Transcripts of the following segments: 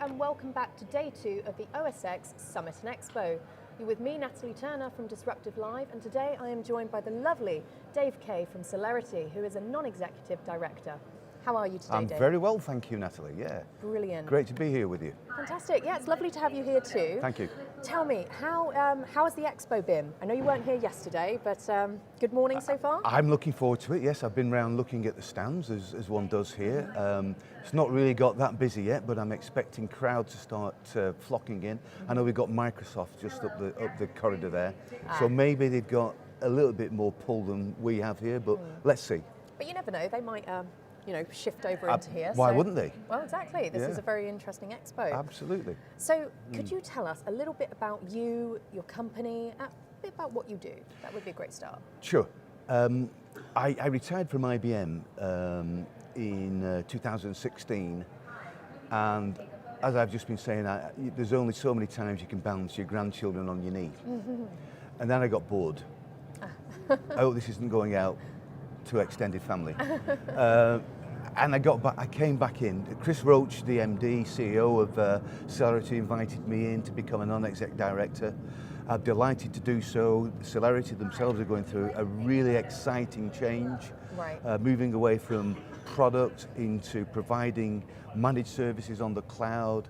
and welcome back to day 2 of the OSX Summit and Expo. You're with me, Natalie Turner from Disruptive Live, and today I am joined by the lovely Dave Kay from Celerity, who is a non-executive director. How are you today, I'm Dave? very well, thank you, Natalie, yeah. Brilliant. Great to be here with you. Fantastic, yeah, it's lovely to have you here too. Thank you. Tell me, how has the Expo been? I know you weren't here yesterday, but good morning so far? I'm looking forward to it, yes. I've been around looking at the stands, as one does here. It's not really got that busy yet, but I'm expecting crowds to start flocking in. I know we've got Microsoft just up the corridor there, so maybe they've got a little bit more pull than we have here, but let's see. But you never know, they might shift over into here. Why wouldn't they? Well, exactly. This is a very interesting expo. Absolutely. So, could you tell us a little bit about you, your company, a bit about what you do? That would be a great start. Sure. I retired from IBM in 2016, and as I've just been saying, there's only so many times you can balance your grandchildren on your knee. And then I got bored. I hope this isn't going out to extended family. And I came back in. Chris Roach, the MD, CEO of Celerity, invited me in to become a non-exec director. I'm delighted to do so. Celerity themselves are going through a really exciting change, moving away from product into providing managed services on the cloud,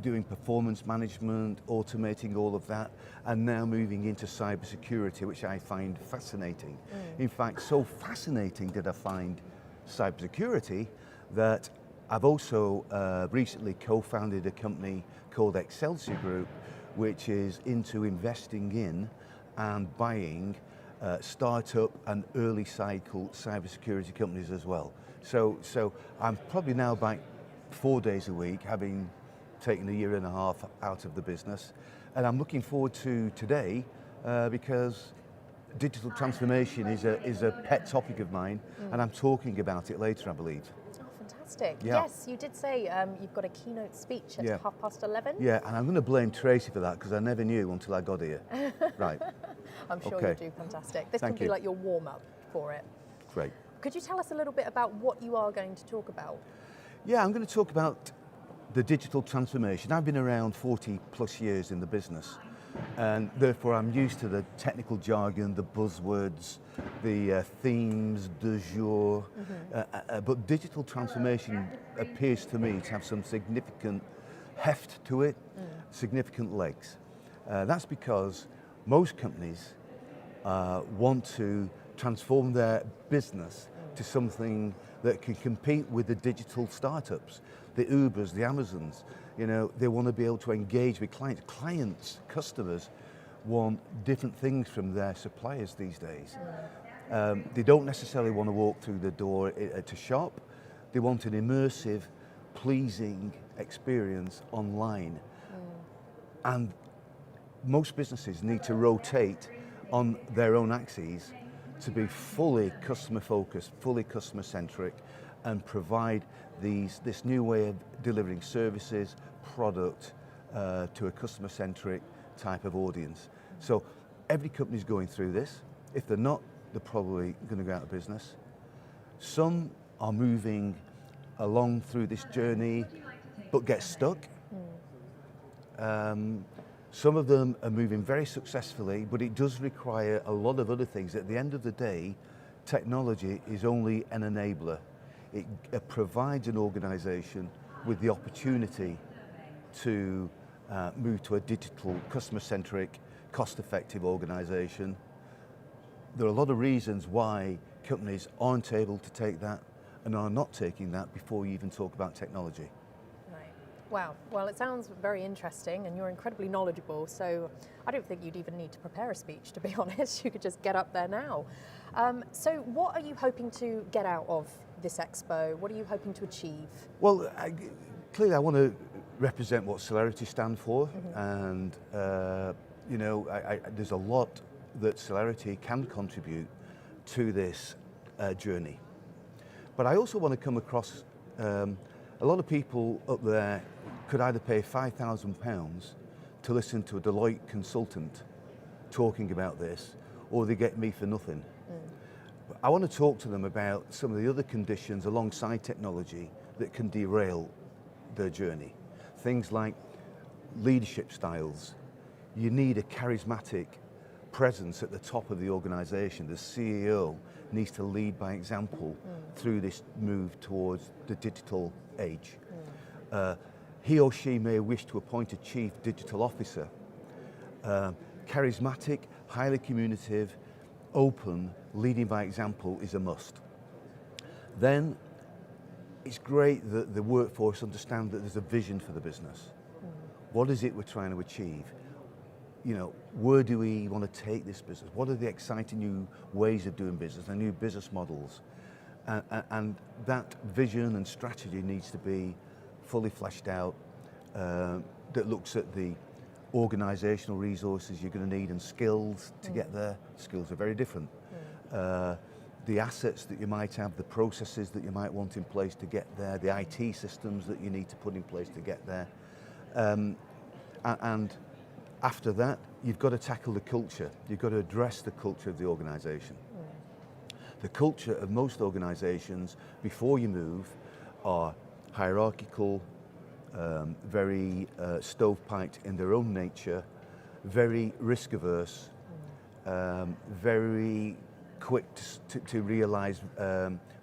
doing performance management, automating all of that, and now moving into cybersecurity, which I find fascinating. In fact, so fascinating did I find cybersecurity that I've also recently co-founded a company called Excelsior Group, which is into investing in and buying startup and early cycle cybersecurity companies as well. So I'm probably now back 4 days a week, having taken a year and a half out of the business, and I'm looking forward to today because digital transformation is a pet topic of mine, and I'm talking about it later, I believe. Oh, fantastic. Yeah. Yes, you did say you've got a keynote speech at 11:30. Yeah, and I'm going to blame Tracy for that because I never knew until I got here. Right. I'm sure you do fantastic. This can be like your warm-up for it. Great. Could you tell us a little bit about what you are going to talk about? Yeah, I'm going to talk about the digital transformation. I've been around 40 plus years in the business, and therefore I'm used to the technical jargon, the buzzwords, the themes du jour, but digital transformation appears to me to have some significant heft to it, significant legs. That's because most companies want to transform their business to something that can compete with the digital startups, the Ubers, the Amazons. They want to be able to engage with clients. Clients, customers want different things from their suppliers these days. They don't necessarily want to walk through the door to shop. They want an immersive, pleasing experience online. And most businesses need to rotate on their own axes to be fully customer focused, fully customer centric, and provide this new way of delivering services, product to a customer centric type of audience. So every company's going through this. If they're not, they're probably going to go out of business. Some are moving along through this journey but get stuck. Some of them are moving very successfully, but it does require a lot of other things. At the end of the day, technology is only an enabler. It provides an organization with the opportunity to move to a digital, customer-centric, cost-effective organization. There are a lot of reasons why companies aren't able to take that and are not taking that before you even talk about technology. Wow, well, it sounds very interesting and you're incredibly knowledgeable, so I don't think you'd even need to prepare a speech, to be honest. You could just get up there now. So what are you hoping to get out of this expo? What are you hoping to achieve? Well, clearly I want to represent what Celerity stand for, and there's a lot that Celerity can contribute to this journey. But I also want to come across a lot of people up there could either pay £5,000 to listen to a Deloitte consultant talking about this, or they get me for nothing. I want to talk to them about some of the other conditions alongside technology that can derail their journey. things like leadership styles. You need a charismatic presence at the top of the organization. The CEO needs to lead by example through this move towards the digital age. He or she may wish to appoint a chief digital officer. Charismatic, highly communicative, open, leading by example is a must. Then it's great that the workforce understand that there's a vision for the business. What is it we're trying to achieve? You know, where do we want to take this business? What are the exciting new ways of doing business, the new business models? And that vision and strategy needs to be fully fleshed out, that looks at the organizational resources you're going to need and skills to get there. Skills are very different. The assets that you might have, the processes that you might want in place to get there, the IT systems that you need to put in place to get there. And after that, you've got to tackle the culture. You've got to address the culture of the organization. The culture of most organizations, before you move, are hierarchical, very stovepiped in their own nature, very risk averse, very quick to realize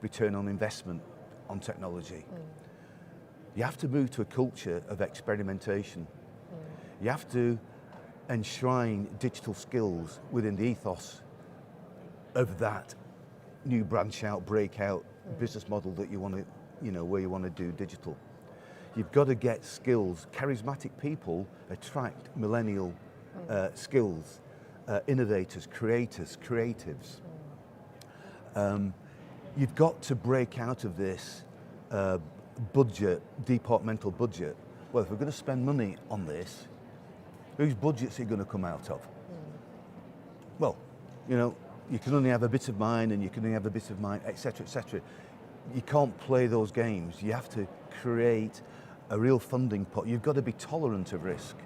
return on investment on technology. You have to move to a culture of experimentation. You have to enshrine digital skills within the ethos of that new branch out, breakout business model that you want to, you know, where you want to do digital. You've got to get skills. Charismatic people attract millennial skills, innovators, creators, creatives. You've got to break out of this budget, departmental budget. Well, if we're going to spend money on this, whose budget's it going to come out of? Well, you know, you can only have a bit of mine and you can only have a bit of mine, etc., etc. You can't play those games. You have to create a real funding pot. You've got to be tolerant of risk.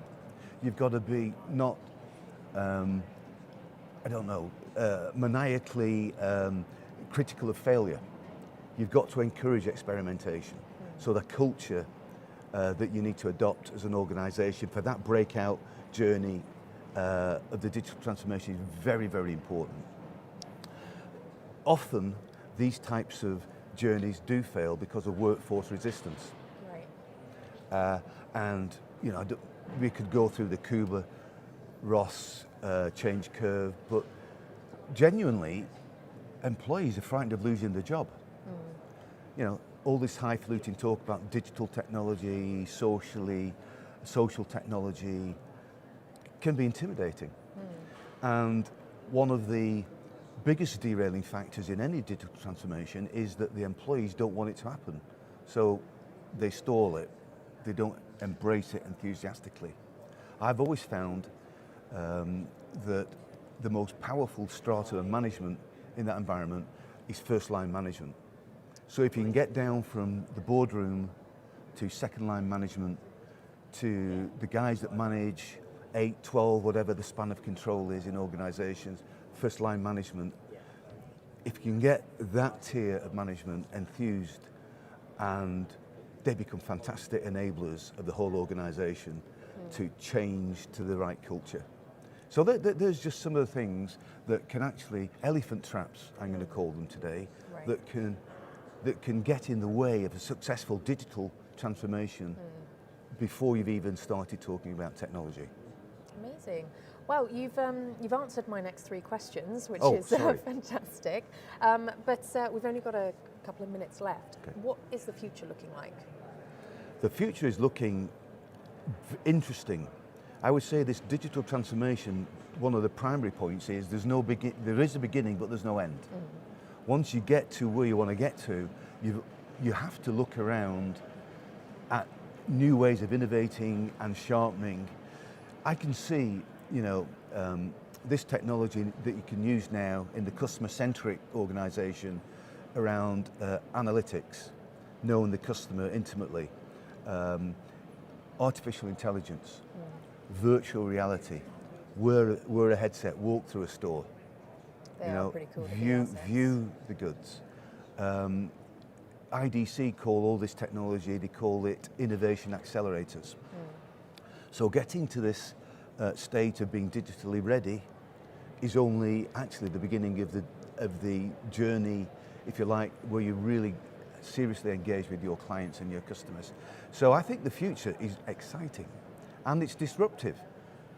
You've got to be not, maniacally critical of failure. You've got to encourage experimentation. So the culture that you need to adopt as an organization for that breakout journey of the digital transformation is very, very important. Often, these types of journeys do fail because of workforce resistance. Right. And you know, we could go through the Kubler-Ross change curve, but genuinely, employees are frightened of losing their job. You know, all this highfalutin talk about digital technology, social technology, can be intimidating. And one of the biggest derailing factors in any digital transformation is that the employees don't want it to happen. So they stall it, they don't embrace it enthusiastically. I've always found that the most powerful strata of management in that environment is first line management. So if you can get down from the boardroom to second line management to the guys that manage 8, 12, whatever the span of control is in organizations, first line management, if you can get that tier of management enthused, and they become fantastic enablers of the whole organization to change to the right culture. So there's just some of the things that can actually, elephant traps, I'm going to call them today, right, that can get in the way of a successful digital transformation before you've even started talking about technology. Amazing. Well, you've answered my next 3 questions, which is fantastic. But we've only got a couple of minutes left. Okay. What is the future looking like? The future is looking interesting. I would say this digital transformation, one of the primary points is there is a beginning, but there's no end. Once you get to where you want to get to, you have to look around at new ways of innovating and sharpening. I can see, you know, this technology that you can use now in the customer-centric organization around analytics, knowing the customer intimately, artificial intelligence, virtual reality, wear a headset, walk through a store. They are pretty cool. View the goods. IDC call all this technology, they call it innovation accelerators. So getting to this state of being digitally ready is only actually the beginning of the journey, if you like, where you really seriously engage with your clients and your customers. So I think the future is exciting and it's disruptive,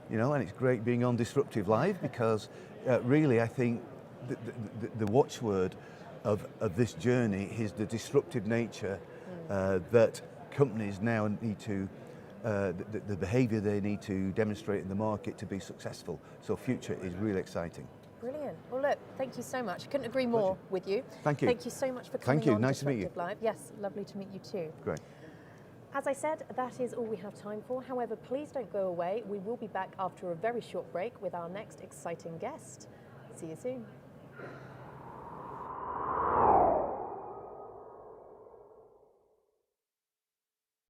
you know, and it's great being on Disruptive Live because really I think the watchword of this journey is the disruptive nature that companies now need to, the behaviour they need to demonstrate in the market to be successful. So future is really exciting. Brilliant. Well, look, thank you so much. Couldn't agree more with you. Thank you. Thank you so much for coming Thank you. on Nice to meet you. Disruptive Live. Yes, lovely to meet you too. Great. As I said, that is all we have time for. However, please don't go away. We will be back after a very short break with our next exciting guest. See you soon.